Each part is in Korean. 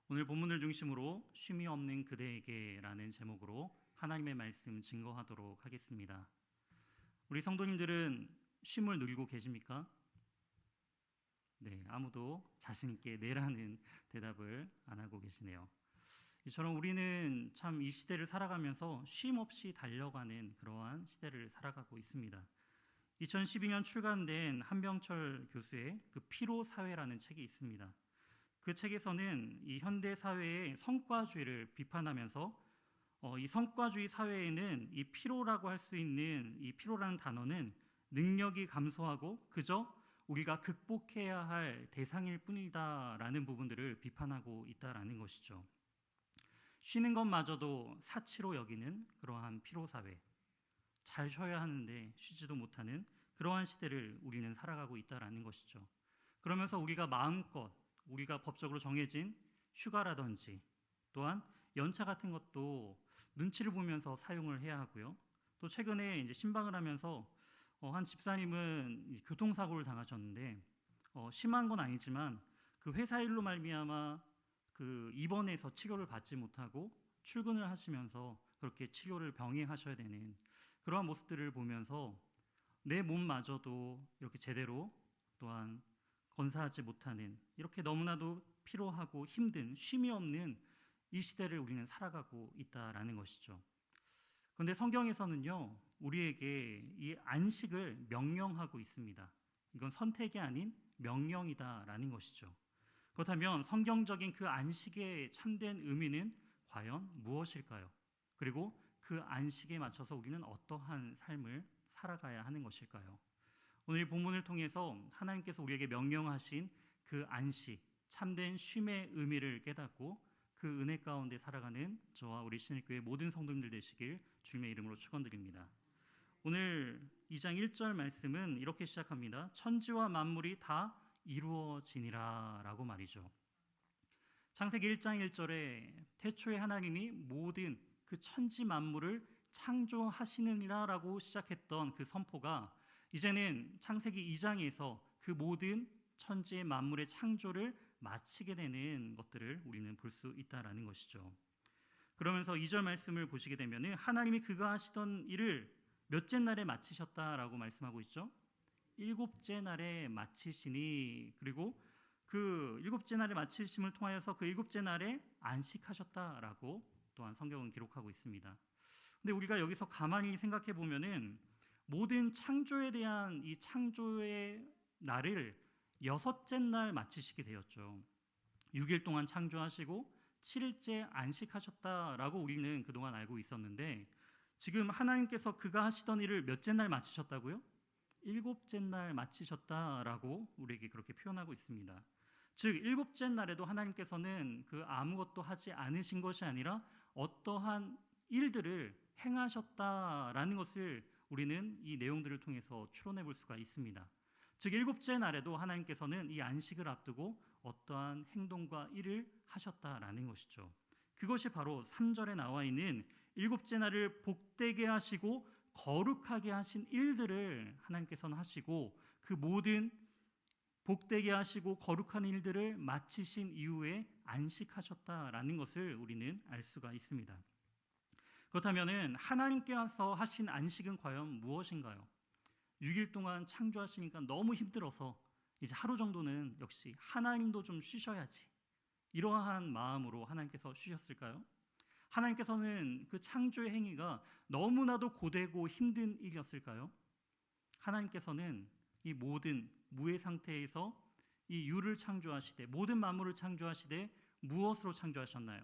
오늘 본문을 중심으로 쉼이 없는 그대에게라는 제목으로 하나님의 말씀 증거하도록 하겠습니다. 우리 성도님들은 쉼을 누리고 계십니까? 네, 아무도 자신 있게 네라는 대답을 안 하고 계시네요. 이처럼 우리는 참 이 시대를 살아가면서 쉼 없이 달려가는 그러한 시대를 살아가고 있습니다. 2012년 출간된 한병철 교수의 그 피로 사회라는 책이 있습니다. 그 책에서는 이 현대 사회의 성과주의를 비판하면서 이 성과주의 사회에는 이 피로라고 할 수 있는 이 피로라는 단어는 능력이 감소하고 그저 우리가 극복해야 할 대상일 뿐이다라는 부분들을 비판하고 있다라는 것이죠. 쉬는 것마저도 사치로 여기는 그러한 피로 사회, 잘 쉬어야 하는데 쉬지도 못하는 그러한 시대를 우리는 살아가고 있다라는 것이죠. 그러면서 우리가 마음껏 우리가 법적으로 정해진 휴가라든지 또한 연차 같은 것도 눈치를 보면서 사용을 해야 하고요. 또 최근에 이제 신방을 하면서 한 집사님은 교통사고를 당하셨는데 심한 건 아니지만 그 회사 일로 말미암아 그 입원해서 치료를 받지 못하고 출근을 하시면서 그렇게 치료를 병행하셔야 되는 그러한 모습들을 보면서 내 몸마저도 이렇게 제대로 또한 건사하지 못하는 이렇게 너무나도 피로하고 힘든 쉼이 없는 이 시대를 우리는 살아가고 있다라는 것이죠. 그런데 성경에서는요, 우리에게 이 안식을 명령하고 있습니다. 이건 선택이 아닌 명령이다라는 것이죠. 그렇다면 성경적인 그 안식의 참된 의미는 과연 무엇일까요? 그리고 그 안식에 맞춰서 우리는 어떠한 삶을 살아가야 하는 것일까요? 오늘 이 본문을 통해서 하나님께서 우리에게 명령하신 그 안식, 참된 쉼의 의미를 깨닫고 그 은혜 가운데 살아가는 저와 우리 신일교회 모든 성도님들 되시길 주님의 이름으로 축원드립니다. 오늘 2장 1절 말씀은 이렇게 시작합니다. 천지와 만물이 다 이루어지니라 라고 말이죠. 창세기 1장 1절에 태초에 하나님이 모든 그 천지 만물을 창조하시느니라 라고 시작했던 그 선포가 이제는 창세기 2장에서 그 모든 천지의 만물의 창조를 마치게 되는 것들을 우리는 볼 수 있다라는 것이죠. 그러면서 2절 말씀을 보시게 되면 하나님이 그가 하시던 일을 몇째 날에 마치셨다라고 말씀하고 있죠. 일곱째 날에 마치시니, 그리고 그 일곱째 날에 마치심을 통하여서 그 일곱째 날에 안식하셨다라고 또한 성경은 기록하고 있습니다. 근데 우리가 여기서 가만히 생각해 보면은 모든 창조에 대한 이 창조의 날을 여섯째 날 마치시게 되었죠. 6일 동안 창조하시고 7일째 안식하셨다라고 우리는 그동안 알고 있었는데 지금 하나님께서 그가 하시던 일을 몇째 날 마치셨다고요? 일곱째 날 마치셨다라고 우리에게 그렇게 표현하고 있습니다. 즉 일곱째 날에도 하나님께서는 그 아무것도 하지 않으신 것이 아니라 어떠한 일들을 행하셨다라는 것을 우리는 이 내용들을 통해서 추론해 볼 수가 있습니다. 즉 일곱째 날에도 하나님께서는 이 안식을 앞두고 어떠한 행동과 일을 하셨다라는 것이죠. 그것이 바로 3절에 나와 있는 일곱째 날을 복되게 하시고 거룩하게 하신 일들을 하나님께서는 하시고 그 모든 복되게 하시고 거룩한 일들을 마치신 이후에 안식하셨다라는 것을 우리는 알 수가 있습니다. 그렇다면 하나님께서 하신 안식은 과연 무엇인가요? 6일 동안 창조하시니까 너무 힘들어서 이제 하루 정도는 역시 하나님도 좀 쉬셔야지, 이러한 마음으로 하나님께서 쉬셨을까요? 하나님께서는 그 창조의 행위가 너무나도 고되고 힘든 일이었을까요? 하나님께서는 이 모든 무의 상태에서 이 유를 창조하시되 모든 만물을 창조하시되 무엇으로 창조하셨나요?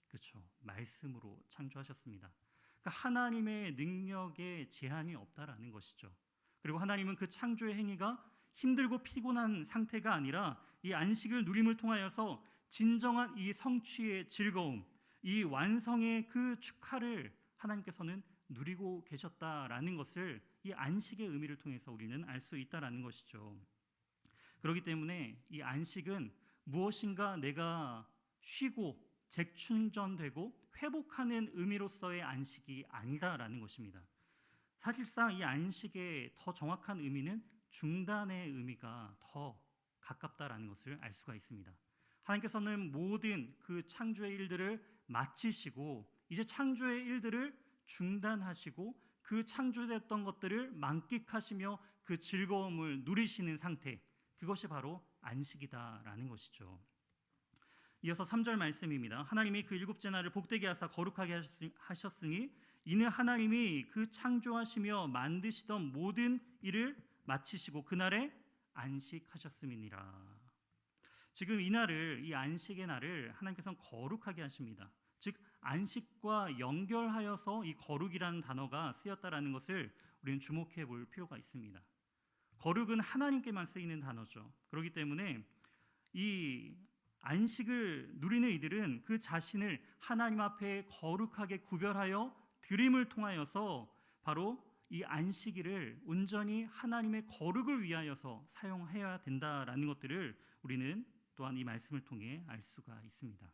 그렇죠. 말씀으로 창조하셨습니다. 그러니까 하나님의 능력에 제한이 없다라는 것이죠. 그리고 하나님은 그 창조의 행위가 힘들고 피곤한 상태가 아니라 이 안식을 누림을 통하여서 진정한 이 성취의 즐거움, 이 완성의 그 축하를 하나님께서는 누리고 계셨다라는 것을 이 안식의 의미를 통해서 우리는 알 수 있다라는 것이죠. 그렇기 때문에 이 안식은 무엇인가 내가 쉬고 재충전되고 회복하는 의미로서의 안식이 아니다라는 것입니다. 사실상 이 안식의 더 정확한 의미는 중단의 의미가 더 가깝다라는 것을 알 수가 있습니다. 하나님께서는 모든 그 창조의 일들을 마치시고 이제 창조의 일들을 중단하시고 그 창조됐던 것들을 만끽하시며 그 즐거움을 누리시는 상태, 그것이 바로 안식이다라는 것이죠. 이어서 3절 말씀입니다. 하나님이 그 일곱째 날을 복되게 하사 거룩하게 하셨으니 이는 하나님이 그 창조하시며 만드시던 모든 일을 마치시고 그날에 안식하셨음이니라. 지금 이 날을, 이 안식의 날을 하나님께서는 거룩하게 하십니다. 즉 안식과 연결하여서 이 거룩이라는 단어가 쓰였다라는 것을 우리는 주목해 볼 필요가 있습니다. 거룩은 하나님께만 쓰이는 단어죠. 그렇기 때문에 이 안식을 누리는 이들은 그 자신을 하나님 앞에 거룩하게 구별하여 드림을 통하여서 바로 이 안식일을 온전히 하나님의 거룩을 위하여서 사용해야 된다라는 것들을 우리는 또한 이 말씀을 통해 알 수가 있습니다.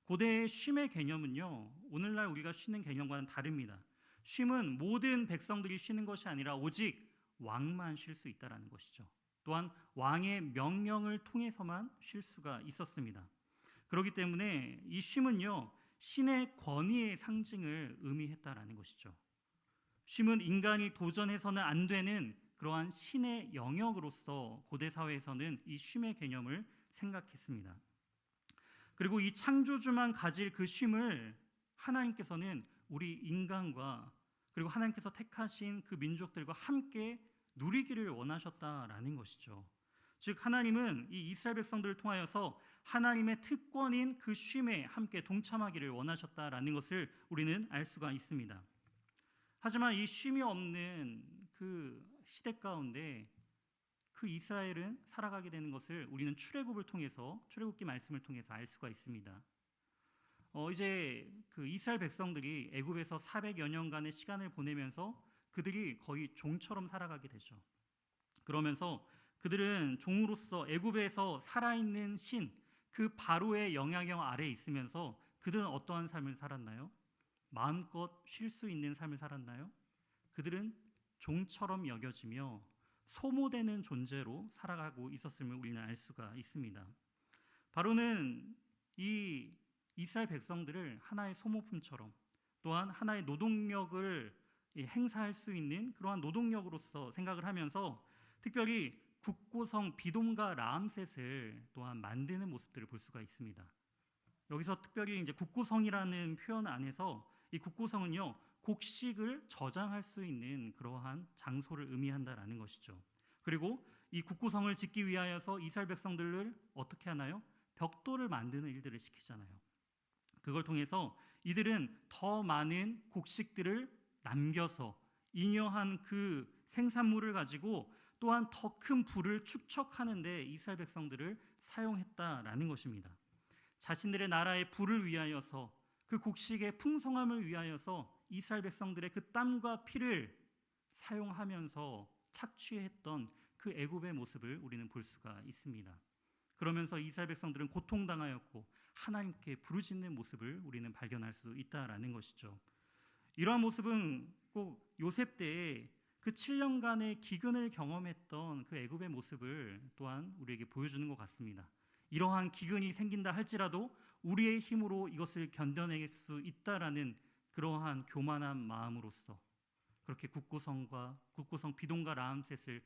고대의 쉼의 개념은요, 오늘날 우리가 쉬는 개념과는 다릅니다. 쉼은 모든 백성들이 쉬는 것이 아니라 오직 왕만 쉴 수 있다라는 것이죠. 또한 왕의 명령을 통해서만 쉴 수가 있었습니다. 그렇기 때문에 이 쉼은요, 신의 권위의 상징을 의미했다라는 것이죠. 쉼은 인간이 도전해서는 안 되는 그러한 신의 영역으로서 고대 사회에서는 이 쉼의 개념을 생각했습니다. 그리고 이 창조주만 가질 그 쉼을 하나님께서는 우리 인간과 그리고 하나님께서 택하신 그 민족들과 함께 누리기를 원하셨다라는 것이죠. 즉 하나님은 이 이스라엘 백성들을 통하여서 하나님의 특권인 그 쉼에 함께 동참하기를 원하셨다라는 것을 우리는 알 수가 있습니다. 하지만 이 쉼이 없는 그 시대 가운데 그 이스라엘은 살아가게 되는 것을 우리는 출애굽을 통해서, 출애굽기 말씀을 통해서 알 수가 있습니다. 이제 그 이스라엘 백성들이 애굽에서 400여 년간의 시간을 보내면서 그들이 거의 종처럼 살아가게 되죠. 그러면서 그들은 종으로서 애굽에서 살아있는 신, 그 바로의 영향력 아래에 있으면서 그들은 어떠한 삶을 살았나요? 마음껏 쉴 수 있는 삶을 살았나요? 그들은 종처럼 여겨지며 소모되는 존재로 살아가고 있었음을 우리는 알 수가 있습니다. 바로는 이 이스라엘 백성들을 하나의 소모품처럼 또한 하나의 노동력을 행사할 수 있는 그러한 노동력으로서 생각을 하면서 특별히 국고성 비돔과 라암셋을 또한 만드는 모습들을 볼 수가 있습니다. 여기서 특별히 이제 국고성이라는 표현 안에서 이 국고성은요, 곡식을 저장할 수 있는 그러한 장소를 의미한다라는 것이죠. 그리고 이 국고성을 짓기 위하여서 이스라엘 백성들을 어떻게 하나요? 벽돌을 만드는 일들을 시키잖아요. 그걸 통해서 이들은 더 많은 곡식들을 남겨서 잉여한 그 생산물을 가지고 또한 더 큰 부를 축적하는 데 이스라엘 백성들을 사용했다라는 것입니다. 자신들의 나라의 부를 위하여서 그 곡식의 풍성함을 위하여서 이스라엘 백성들의 그 땀과 피를 사용하면서 착취했던 그 애굽의 모습을 우리는 볼 수가 있습니다. 그러면서 이스라엘 백성들은 고통당하였고 하나님께 부르짖는 모습을 우리는 발견할 수 있다라는 것이죠. 이러한 모습은 꼭 요셉 때에 그 7년간의 기근을 경험했던 그 애굽의 모습을 또한 우리에게 보여주는 것 같습니다. 이러한 기근이 생긴다 할지라도 우리의 힘으로 이것을 견뎌낼 수 있다라는 그러한 교만한 마음으로서 그렇게 국고성 비돔과 라암셋을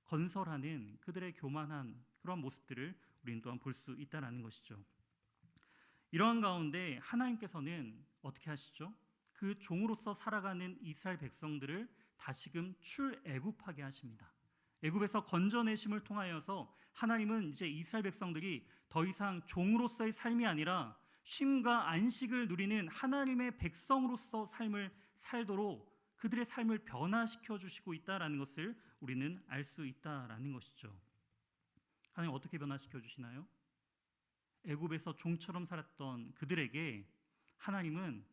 건설하는 그들의 교만한 그런 모습들을 우리는 또한 볼 수 있다라는 것이죠. 이러한 가운데 하나님께서는 어떻게 하시죠? 그 종으로서 살아가는 이스라엘 백성들을 다시금 출애굽하게 하십니다. 애굽에서 건져내심을 통하여서 하나님은 이제 이스라엘 백성들이 더 이상 종으로서의 삶이 아니라 쉼과 안식을 누리는 하나님의 백성으로서 삶을 살도록 그들의 삶을 변화시켜 주시고 있다라는 것을 우리는 알 수 있다라는 것이죠. 하나님 어떻게 변화시켜 주시나요? 애굽에서 종처럼 살았던 그들에게 하나님은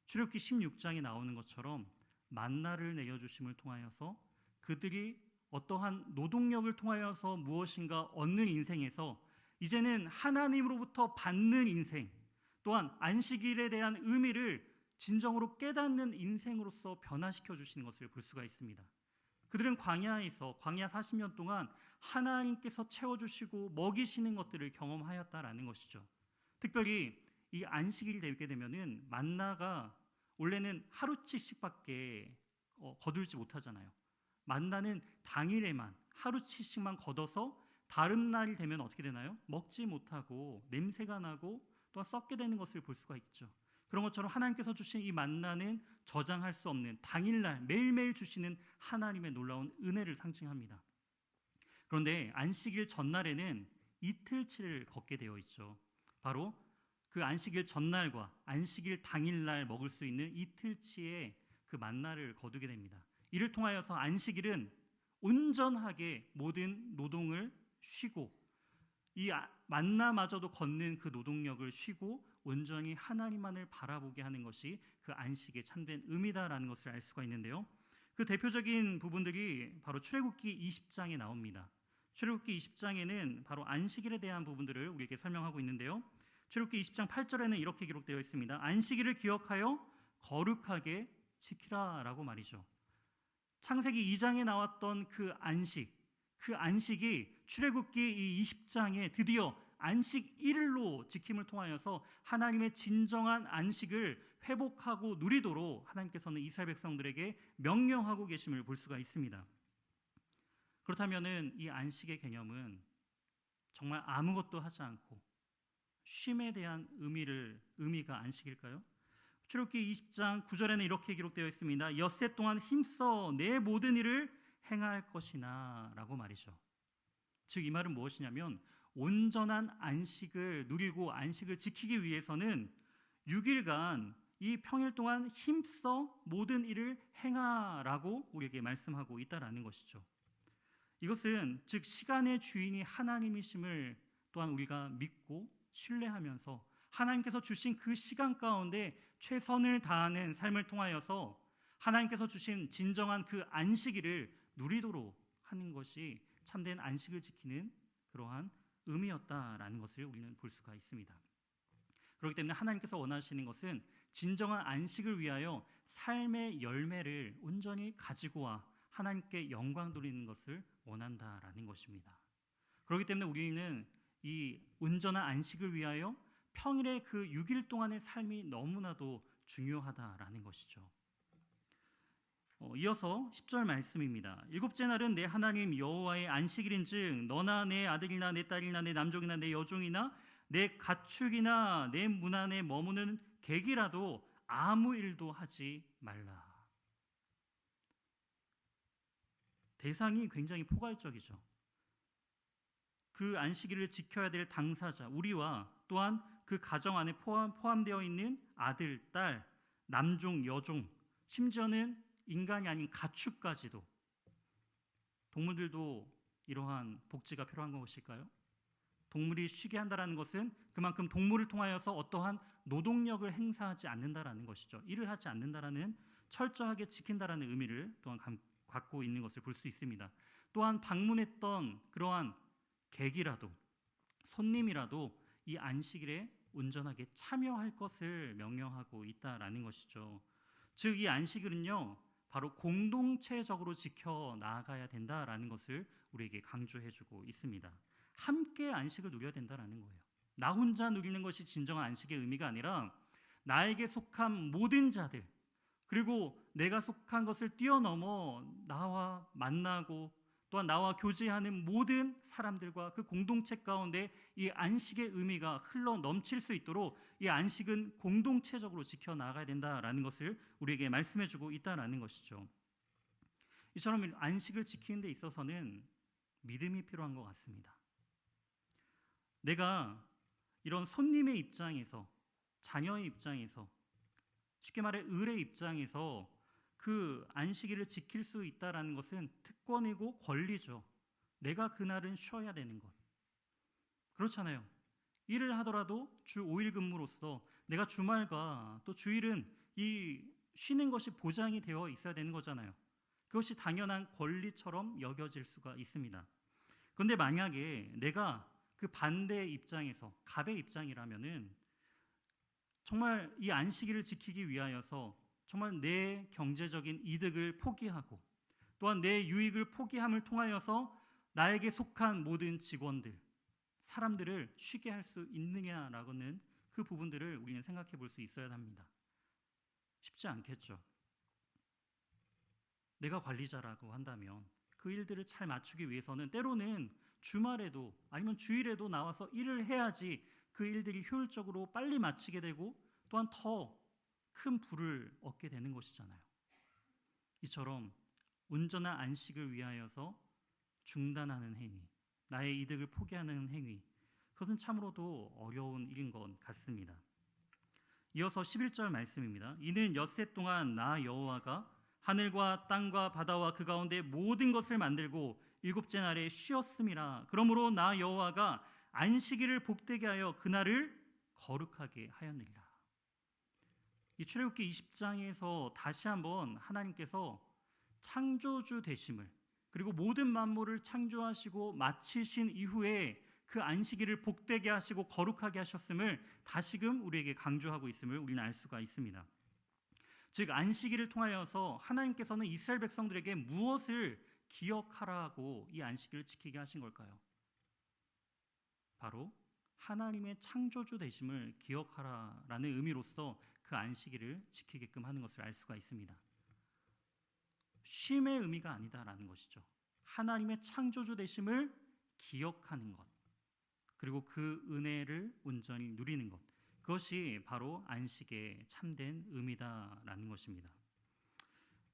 출애굽기 16장에 나오는 것처럼 만나를 내려주심을 통하여서 그들이 어떠한 노동력을 통하여서 무엇인가 얻는 인생에서 이제는 하나님으로부터 받는 인생, 또한 안식일에 대한 의미를 진정으로 깨닫는 인생으로서 변화시켜 주시는 것을 볼 수가 있습니다. 그들은 광야 40년 동안 하나님께서 채워주시고 먹이시는 것들을 경험하였다라는 것이죠. 특별히 이 안식일이 되게 되면은 만나가 원래는 하루치씩밖에 거두지 못하잖아요. 만나는 당일에만 하루치씩만 걷어서 다른 날이 되면 어떻게 되나요? 먹지 못하고 냄새가 나고 또 썩게 되는 것을 볼 수가 있죠. 그런 것처럼 하나님께서 주신 이 만나는 저장할 수 없는 당일날 매일매일 주시는 하나님의 놀라운 은혜를 상징합니다. 그런데 안식일 전날에는 이틀치를 걷게 되어 있죠. 바로 그 안식일 전날과 안식일 당일날 먹을 수 있는 이틀치의 그 만나를 거두게 됩니다. 이를 통하여서 안식일은 온전하게 모든 노동을 쉬고 이 만나마저도 걷는 그 노동력을 쉬고 온전히 하나님만을 바라보게 하는 것이 그 안식의 참된 의미다라는 것을 알 수가 있는데요. 그 대표적인 부분들이 바로 출애굽기 20장에 나옵니다. 출애굽기 20장에는 바로 안식일에 대한 부분들을 우리에게 설명하고 있는데요. 출애굽기 20장 8절에는 이렇게 기록되어 있습니다. 안식일을 기억하여 거룩하게 지키라라고 말이죠. 창세기 2장에 나왔던 그 안식이 출애굽기 이 20장에 드디어 안식 1일로 지킴을 통하여서 하나님의 진정한 안식을 회복하고 누리도록 하나님께서는 이스라엘 백성들에게 명령하고 계심을 볼 수가 있습니다. 그렇다면은 이 안식의 개념은 정말 아무것도 하지 않고 쉼에 대한 의미가 안식일까요? 출애굽기 20장 9절에는 이렇게 기록되어 있습니다. 엿새 동안 힘써 내 모든 일을 행할 것이나 라고 말이죠. 즉 이 말은 무엇이냐면 온전한 안식을 누리고 안식을 지키기 위해서는 6일간 이 평일 동안 힘써 모든 일을 행하라고 우리에게 말씀하고 있다라는 것이죠. 이것은 즉 시간의 주인이 하나님이심을 또한 우리가 믿고 신뢰하면서 하나님께서 주신 그 시간 가운데 최선을 다하는 삶을 통하여서 하나님께서 주신 진정한 그 안식일을 누리도록 하는 것이 참된 안식을 지키는 그러한 의미였다라는 것을 우리는 볼 수가 있습니다. 그렇기 때문에 하나님께서 원하시는 것은 진정한 안식을 위하여 삶의 열매를 온전히 가지고 와 하나님께 영광 돌리는 것을 원한다라는 것입니다. 그렇기 때문에 우리는 이 온전한 안식을 위하여 평일의 그 6일 동안의 삶이 너무나도 중요하다라는 것이죠. 이어서 10절 말씀입니다. 일곱째 날은 내 하나님 여호와의 안식일인즉 너나 내 아들이나 내 딸이나 내 남종이나 내 여종이나 내 가축이나 내 문 안에 머무는 객이라도 아무 일도 하지 말라. 대상이 굉장히 포괄적이죠. 그 안식일을 지켜야 될 당사자 우리와 또한 그 가정 안에 포함되어 있는 아들, 딸, 남종, 여종, 심지어는 인간이 아닌 가축까지도. 동물들도 이러한 복지가 필요한 것일까요? 동물이 쉬게 한다는 것은 그만큼 동물을 통하여서 어떠한 노동력을 행사하지 않는다라는 것이죠. 일을 하지 않는다라는 철저하게 지킨다라는 의미를 또한 갖고 있는 것을 볼 수 있습니다. 또한 방문했던 그러한 객이라도 손님이라도 이 안식일에 온전하게 참여할 것을 명령하고 있다라는 것이죠. 즉 이 안식일은요 바로 공동체적으로 지켜 나아가야 된다라는 것을 우리에게 강조해주고 있습니다. 함께 안식을 누려야 된다라는 거예요. 나 혼자 누리는 것이 진정한 안식의 의미가 아니라 나에게 속한 모든 자들 그리고 내가 속한 것을 뛰어넘어 나와 만나고 또한 나와 교제하는 모든 사람들과 그 공동체 가운데 이 안식의 의미가 흘러 넘칠 수 있도록 이 안식은 공동체적으로 지켜나가야 된다라는 것을 우리에게 말씀해주고 있다라는 것이죠. 이처럼 안식을 지키는 데 있어서는 믿음이 필요한 것 같습니다. 내가 이런 손님의 입장에서 자녀의 입장에서 쉽게 말해 을의 입장에서 그 안식일을 지킬 수 있다라는 것은 특권이고 권리죠. 내가 그날은 쉬어야 되는 것. 그렇잖아요. 일을 하더라도 주 5일 근무로서 내가 주말과 또 주일은 이 쉬는 것이 보장이 되어 있어야 되는 거잖아요. 그것이 당연한 권리처럼 여겨질 수가 있습니다. 그런데 만약에 내가 그 반대의 입장에서 갑의 입장이라면은 정말 이 안식일을 지키기 위하여서 정말 내 경제적인 이득을 포기하고 또한 내 유익을 포기함을 통하여서 나에게 속한 모든 직원들, 사람들을 쉬게 할 수 있느냐라고는 그 부분들을 우리는 생각해 볼 수 있어야 합니다. 쉽지 않겠죠. 내가 관리자라고 한다면 그 일들을 잘 맞추기 위해서는 때로는 주말에도 아니면 주일에도 나와서 일을 해야지 그 일들이 효율적으로 빨리 마치게 되고 또한 더 큰 부를 얻게 되는 것이잖아요. 이처럼 온전한 안식을 위하여서 중단하는 행위, 나의 이득을 포기하는 행위, 그것은 참으로도 어려운 일인 것 같습니다. 이어서 11절 말씀입니다. 이는 엿새 동안 나 여호와가 하늘과 땅과 바다와 그 가운데 모든 것을 만들고 일곱째 날에 쉬었음이라. 그러므로 나 여호와가 안식일을 복되게 하여 그날을 거룩하게 하였느니라. 이 출애굽기 20장에서 다시 한번 하나님께서 창조주 되심을, 그리고 모든 만물을 창조하시고 마치신 이후에 그 안식일을 복되게 하시고 거룩하게 하셨음을 다시금 우리에게 강조하고 있음을 우리는 알 수가 있습니다. 즉 안식일을 통하여서 하나님께서는 이스라엘 백성들에게 무엇을 기억하라고 이 안식일을 지키게 하신 걸까요? 바로 하나님의 창조주 되심을 기억하라라는 의미로서 그 안식일을 지키게끔 하는 것을 알 수가 있습니다. 쉼의 의미가 아니다라는 것이죠. 하나님의 창조주 되심을 기억하는 것, 그리고 그 은혜를 온전히 누리는 것, 그것이 바로 안식의 참된 의미다라는 것입니다.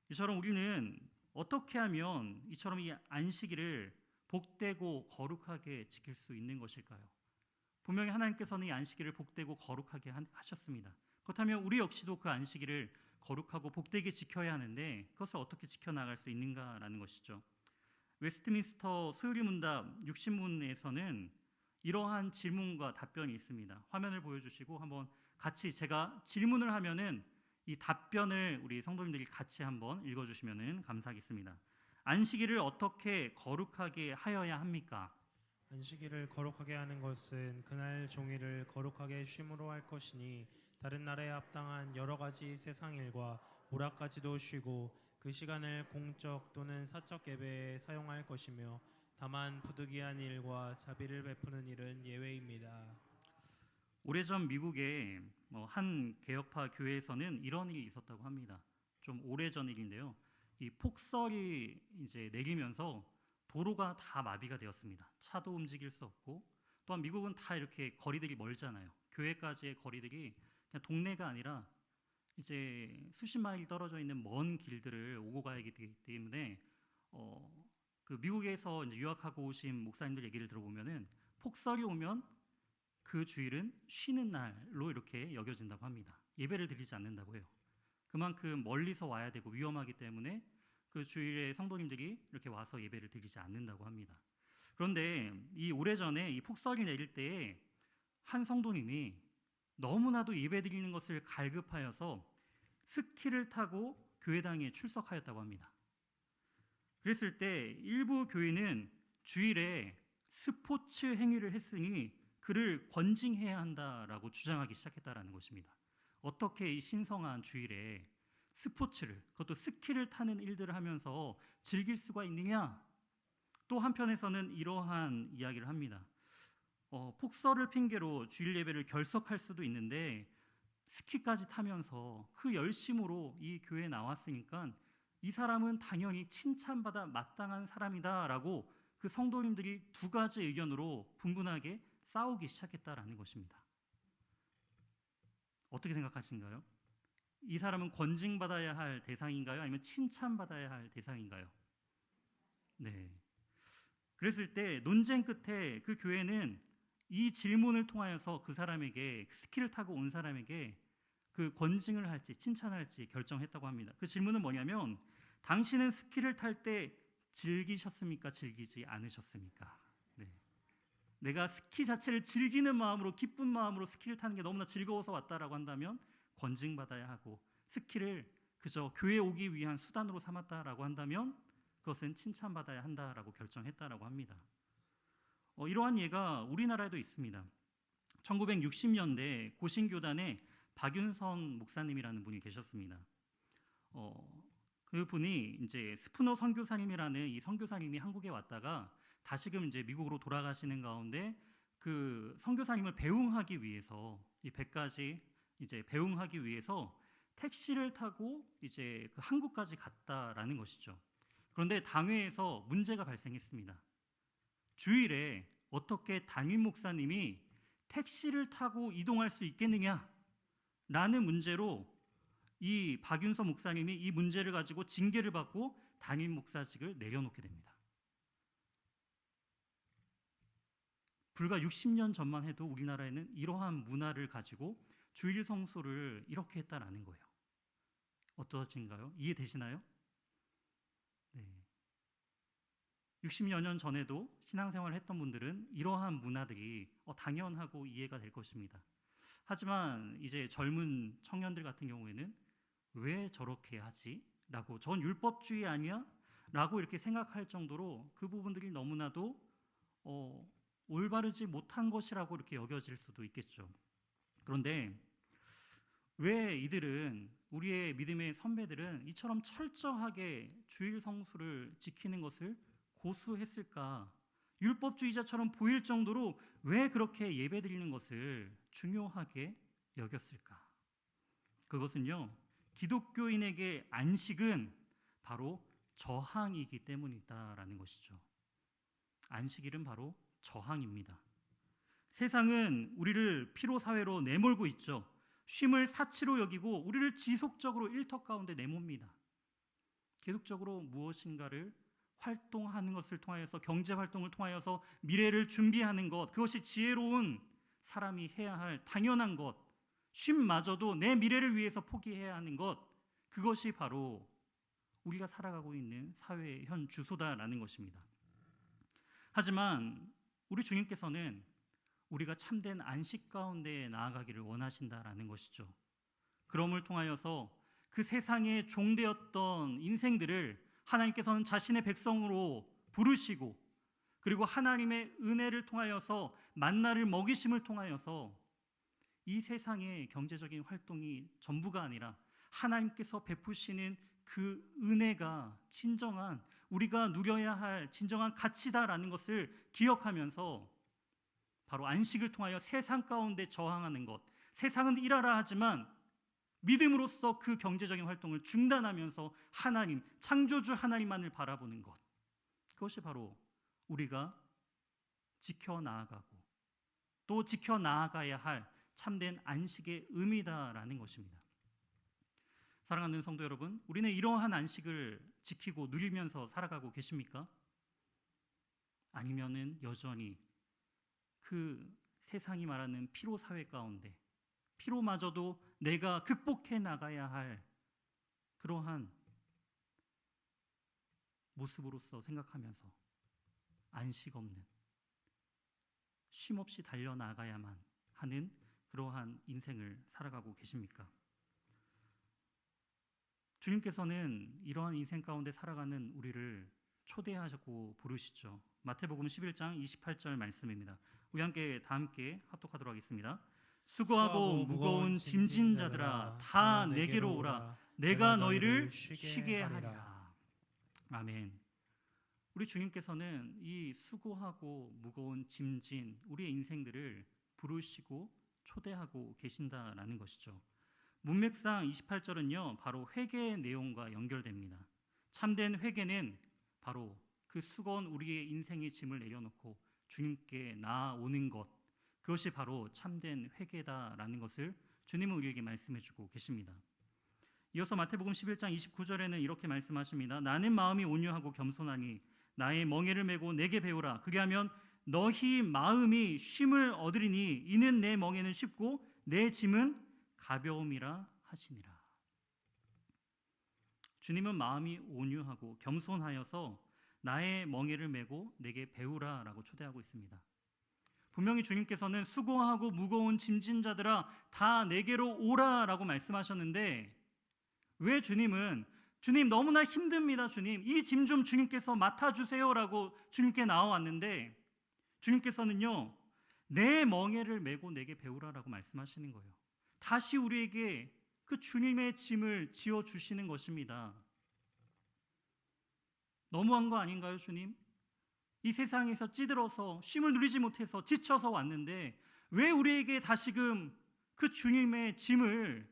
이처럼 우리는 어떻게 하면 이처럼 이 안식일을 복되고 거룩하게 지킬 수 있는 것일까요? 분명히 하나님께서는 이 안식일을 복되고 거룩하게 하셨습니다. 그렇다면 우리 역시도 그 안식일을 거룩하고 복되게 지켜야 하는데 그것을 어떻게 지켜나갈 수 있는가라는 것이죠. 웨스트민스터 소요리 문답 60문에서는 이러한 질문과 답변이 있습니다. 화면을 보여주시고 한번 같이 제가 질문을 하면은 이 답변을 우리 성도님들이 같이 한번 읽어주시면 감사하겠습니다. 안식일을 어떻게 거룩하게 하여야 합니까? 안식일을 거룩하게 하는 것은 그날 종일을 거룩하게 쉼으로 할 것이니 다른 날에 합당한 여러 가지 세상 일과 오락까지도 쉬고 그 시간을 공적 또는 사적 예배에 사용할 것이며 다만 부득이한 일과 자비를 베푸는 일은 예외입니다. 오래전 미국의 한 개혁파 교회에서는 이런 일이 있었다고 합니다. 좀 오래전 일인데요. 이 폭설이 이제 내리면서 도로가 다 마비가 되었습니다. 차도 움직일 수 없고 또한 미국은 다 이렇게 거리들이 멀잖아요. 교회까지의 거리들이 그냥 동네가 아니라 이제 수십 마일 떨어져 있는 먼 길들을 오고 가야 되기 때문에 그 미국에서 이제 유학하고 오신 목사님들 얘기를 들어보면은 폭설이 오면 그 주일은 쉬는 날로 이렇게 여겨진다고 합니다. 예배를 드리지 않는다고 해요. 그만큼 멀리서 와야 되고 위험하기 때문에 그 주일에 성도님들이 이렇게 와서 예배를 드리지 않는다고 합니다. 그런데 이 오래전에 이 폭설이 내릴 때에 한 성도님이 너무나도 예배 드리는 것을 갈급하여서 스키를 타고 교회당에 출석하였다고 합니다. 그랬을 때 일부 교회는 주일에 스포츠 행위를 했으니 그를 권징해야 한다라고 주장하기 시작했다라는 것입니다. 어떻게 이 신성한 주일에 스포츠를, 그것도 스키를 타는 일들을 하면서 즐길 수가 있느냐? 또 한편에서는 이러한 이야기를 합니다. 폭설을 핑계로 주일 예배를 결석할 수도 있는데 스키까지 타면서 그 열심으로 이 교회에 나왔으니까 이 사람은 당연히 칭찬받아 마땅한 사람이다라고 그 성도님들이 두 가지 의견으로 분분하게 싸우기 시작했다라는 것입니다. 어떻게 생각하신가요? 이 사람은 권징받아야 할 대상인가요? 아니면 칭찬받아야 할 대상인가요? 네. 그랬을 때 논쟁 끝에 그 교회는 이 질문을 통하여서 그 사람에게, 스키를 타고 온 사람에게 그 권징을 할지 칭찬할지 결정했다고 합니다. 그 질문은 뭐냐면 당신은 스키를 탈 때 즐기셨습니까? 즐기지 않으셨습니까? 네. 내가 스키 자체를 즐기는 마음으로, 기쁜 마음으로 스키를 타는 게 너무나 즐거워서 왔다라고 한다면 권징받아야 하고, 스키를 그저 교회에 오기 위한 수단으로 삼았다라고 한다면 그것은 칭찬받아야 한다라고 결정했다라고 합니다. 이러한 예가 우리나라에도 있습니다. 1960년대 고신교단에 박윤선 목사님이라는 분이 계셨습니다. 그 분이 이제 스푸너 선교사님이라는 이 선교사님이 한국에 왔다가 다시금 이제 미국으로 돌아가시는 가운데 그 선교사님을 배웅하기 위해서 이 100가지 이제 배웅하기 위해서 택시를 타고 이제 그 한국까지 갔다라는 것이죠. 그런데 당회에서 문제가 발생했습니다. 주일에 어떻게 담임 목사님이 택시를 타고 이동할 수 있겠느냐라는 문제로 이 박윤서 목사님이 이 문제를 가지고 징계를 받고 담임 목사직을 내려놓게 됩니다. 불과 60년 전만 해도 우리나라에는 이러한 문화를 가지고 주일 성수를 이렇게 했다라는 거예요. 어떠신가요? 이해되시나요? 네. 60여 년 전에도 신앙생활을 했던 분들은 이러한 문화들이 당연하고 이해가 될 것입니다. 하지만 이제 젊은 청년들 같은 경우에는 왜 저렇게 하지? 라고 전 율법주의 아니야? 라고 이렇게 생각할 정도로 그 부분들이 너무나도 올바르지 못한 것이라고 이렇게 여겨질 수도 있겠죠. 그런데 왜 이들은 우리의 믿음의 선배들은 이처럼 철저하게 주일 성수를 지키는 것을 고수했을까? 율법주의자처럼 보일 정도로 왜 그렇게 예배드리는 것을 중요하게 여겼을까? 그것은요, 기독교인에게 안식은 바로 저항이기 때문이다라는 것이죠. 안식일은 바로 저항입니다. 세상은 우리를 피로사회로 내몰고 있죠. 쉼을 사치로 여기고 우리를 지속적으로 일터 가운데 내몬니다. 계속적으로 무엇인가를 활동하는 것을 통하여서 경제활동을 통하여서 미래를 준비하는 것, 그것이 지혜로운 사람이 해야 할 당연한 것, 쉼마저도 내 미래를 위해서 포기해야 하는 것, 그것이 바로 우리가 살아가고 있는 사회의 현 주소다라는 것입니다. 하지만 우리 주님께서는 우리가 참된 안식 가운데 나아가기를 원하신다라는 것이죠. 그럼을 통하여서 그 세상의 종되었던 인생들을 하나님께서는 자신의 백성으로 부르시고, 그리고 하나님의 은혜를 통하여서 만나를 먹이심을 통하여서 이 세상의 경제적인 활동이 전부가 아니라 하나님께서 베푸시는 그 은혜가 진정한 우리가 누려야 할 진정한 가치다라는 것을 기억하면서 바로 안식을 통하여 세상 가운데 저항하는 것, 세상은 일하라 하지만 믿음으로써 그 경제적인 활동을 중단하면서 하나님, 창조주 하나님만을 바라보는 것, 그것이 바로 우리가 지켜나아가고 또 지켜나아가야 할 참된 안식의 의미다라는 것입니다. 사랑하는 성도 여러분, 우리는 이러한 안식을 지키고 누리면서 살아가고 계십니까? 아니면은 여전히 그 세상이 말하는 피로 사회 가운데 피로마저도 내가 극복해 나가야 할 그러한 모습으로서 생각하면서 안식 없는, 쉼없이 달려나가야만 하는 그러한 인생을 살아가고 계십니까? 주님께서는 이러한 인생 가운데 살아가는 우리를 초대하셨고 부르시죠. 마태복음 11장 28절 말씀입니다. 우리 다 함께 합독하도록 하겠습니다. 수고하고 무거운 짐진 자들아 다 내게로 오라. 내가 너희를 쉬게 하리라. 아멘. 우리 주님께서는 이 수고하고 무거운 짐진 우리의 인생들을 부르시고 초대하고 계신다라는 것이죠. 문맥상 28절은요, 바로 회개의 내용과 연결됩니다. 참된 회개는 바로 그 수고한 우리의 인생의 짐을 내려놓고 주님께 나아오는 것, 그것이 바로 참된 회개다라는 것을 주님은 우리에게 말씀해주고 계십니다. 이어서 마태복음 11장 29절에는 이렇게 말씀하십니다. 나는 마음이 온유하고 겸손하니 나의 멍에를 메고 내게 배우라. 그리하면 너희 마음이 쉼을 얻으리니 이는 내 멍에는 쉽고 내 짐은 가벼움이라 하시니라. 주님은 마음이 온유하고 겸손하여서 나의 멍에를 메고 내게 배우라 라고 초대하고 있습니다. 분명히 주님께서는 수고하고 무거운 짐진 자들아 다 내게로 오라 라고 말씀하셨는데, 왜 주님 너무나 힘듭니다. 주님 이 짐 좀 주님께서 맡아주세요 라고 주님께 나와왔는데, 주님께서는요 내 멍에를 메고 내게 배우라 라고 말씀하시는 거예요. 다시 우리에게 그 주님의 짐을 지어주시는 것입니다. 너무한 거 아닌가요, 주님? 이 세상에서 찌들어서 쉼을 누리지 못해서 지쳐서 왔는데 왜 우리에게 다시금 그 주님의 짐을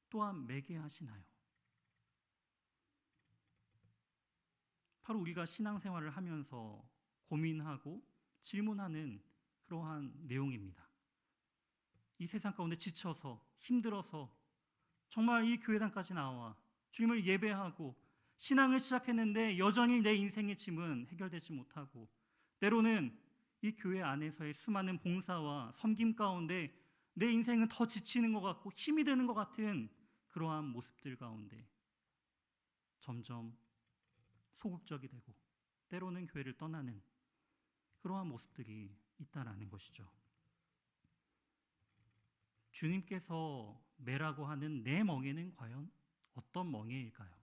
또한 매게 하시나요? 바로 우리가 신앙생활을 하면서 고민하고 질문하는 그러한 내용입니다. 이 세상 가운데 지쳐서 힘들어서 정말 이 교회당까지 나와 주님을 예배하고 신앙을 시작했는데 여전히 내 인생의 짐은 해결되지 못하고 때로는 이 교회 안에서의 수많은 봉사와 섬김 가운데 내 인생은 더 지치는 것 같고 힘이 드는 것 같은 그러한 모습들 가운데 점점 소극적이 되고 때로는 교회를 떠나는 그러한 모습들이 있다라는 것이죠. 주님께서 매라고 하는 내 멍에는 과연 어떤 멍에일까요?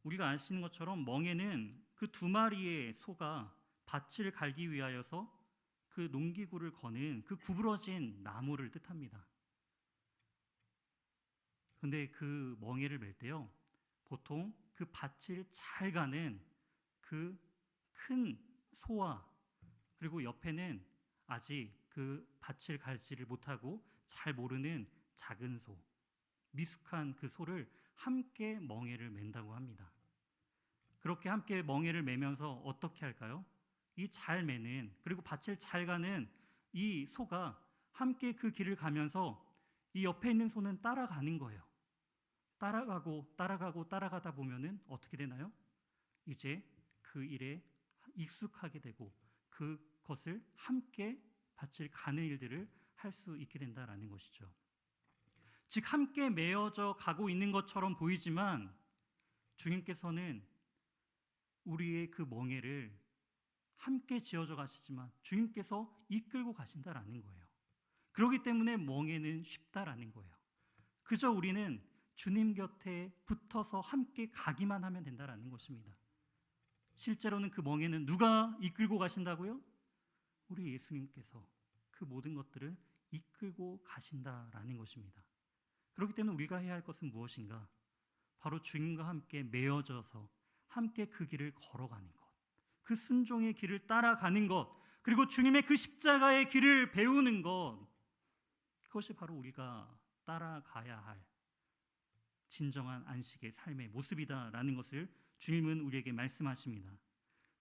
우리가 아시는 것처럼 멍에는 그 2마리의 소가 밭을 갈기 위하여서 그 농기구를 거는 그 구부러진 나무를 뜻합니다. 그런데 그 멍에를 맬 때요, 보통 그 밭을 잘 가는 그 큰 소와 그리고 옆에는 아직 그 밭을 갈지를 못하고 잘 모르는 작은 소, 미숙한 그 소를 함께 멍에를 맨다고 합니다. 그렇게 함께 멍에를 매면서 어떻게 할까요? 이 잘 매는 그리고 밭을 잘 가는 이 소가 함께 그 길을 가면서 이 옆에 있는 소는 따라가는 거예요. 따라가다 보면은 어떻게 되나요? 이제 그 일에 익숙하게 되고 그것을 함께 밭을 가는 일들을 할 수 있게 된다라는 것이죠. 즉 함께 매어져 가고 있는 것처럼 보이지만 주님께서는 우리의 그 멍에를 함께 지어져 가시지만 주님께서 이끌고 가신다라는 거예요. 그렇기 때문에 멍에는 쉽다라는 거예요. 그저 우리는 주님 곁에 붙어서 함께 가기만 하면 된다라는 것입니다. 실제로는 그 멍에는 누가 이끌고 가신다고요? 우리 예수님께서 그 모든 것들을 이끌고 가신다라는 것입니다. 그렇기 때문에 우리가 해야 할 것은 무엇인가? 바로 주님과 함께 매어져서 함께 그 길을 걸어가는 것, 그 순종의 길을 따라가는 것, 그리고 주님의 그 십자가의 길을 배우는 것, 그것이 바로 우리가 따라가야 할 진정한 안식의 삶의 모습이다라는 것을 주님은 우리에게 말씀하십니다.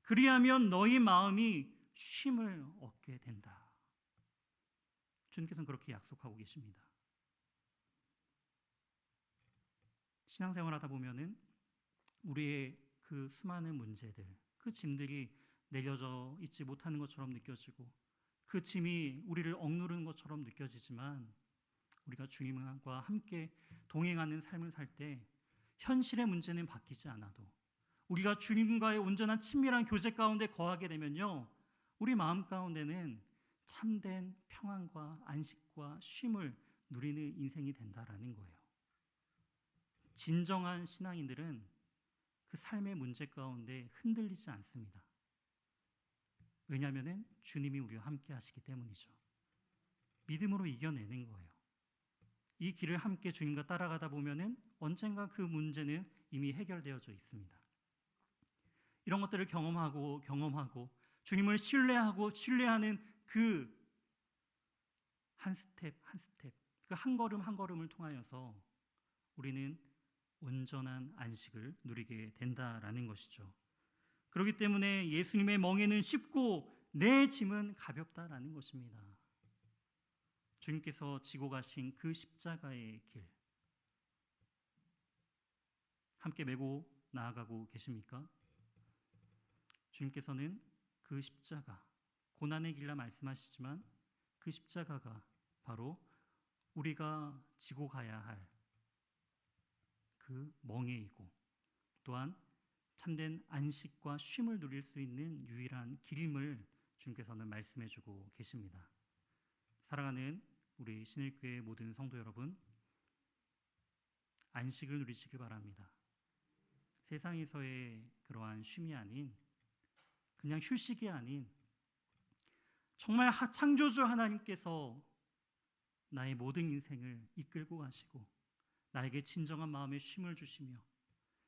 그리하면 너희 마음이 쉼을 얻게 된다. 주님께서는 그렇게 약속하고 계십니다. 신앙생활하다 보면은 우리의 그 수많은 문제들, 그 짐들이 내려져 있지 못하는 것처럼 느껴지고 그 짐이 우리를 억누르는 것처럼 느껴지지만 우리가 주님과 함께 동행하는 삶을 살 때 현실의 문제는 바뀌지 않아도 우리가 주님과의 온전한 친밀한 교제 가운데 거하게 되면요, 우리 마음 가운데는 참된 평안과 안식과 쉼을 누리는 인생이 된다라는 거예요. 진정한 신앙인들은 그 삶의 문제 가운데 흔들리지 않습니다. 왜냐하면 주님이 우리와 함께 하시기 때문이죠. 믿음으로 이겨내는 거예요. 이 길을 함께 주님과 따라가다 보면은 언젠가 그 문제는 이미 해결되어져 있습니다. 이런 것들을 경험하고 주님을 신뢰하는 그 한 스텝 한 스텝, 그 한 걸음 한 걸음을 통하여서 우리는 온전한 안식을 누리게 된다라는 것이죠. 그렇기 때문에 예수님의 멍에는 쉽고 내 짐은 가볍다라는 것입니다. 주님께서 지고 가신 그 십자가의 길 함께 메고 나아가고 계십니까? 주님께서는 그 십자가, 고난의 길라 말씀하시지만 그 십자가가 바로 우리가 지고 가야 할 그 멍에이고 또한 참된 안식과 쉼을 누릴 수 있는 유일한 길임을 주님께서는 말씀해주고 계십니다. 사랑하는 우리 신일교회 모든 성도 여러분, 안식을 누리시길 바랍니다. 세상에서의 그러한 쉼이 아닌, 그냥 휴식이 아닌 정말 창조주 하나님께서 나의 모든 인생을 이끌고 가시고 나에게 진정한 마음의 쉼을 주시며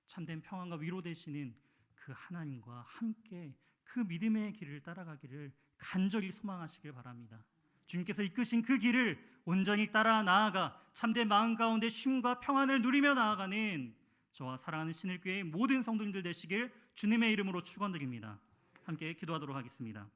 참된 평안과 위로 되시는 그 하나님과 함께 그 믿음의 길을 따라가기를 간절히 소망하시길 바랍니다. 주님께서 이끄신 그 길을 온전히 따라 나아가 참된 마음 가운데 쉼과 평안을 누리며 나아가는 저와 사랑하는 신일교회의 모든 성도님들 되시길 주님의 이름으로 축원드립니다. 함께 기도하도록 하겠습니다.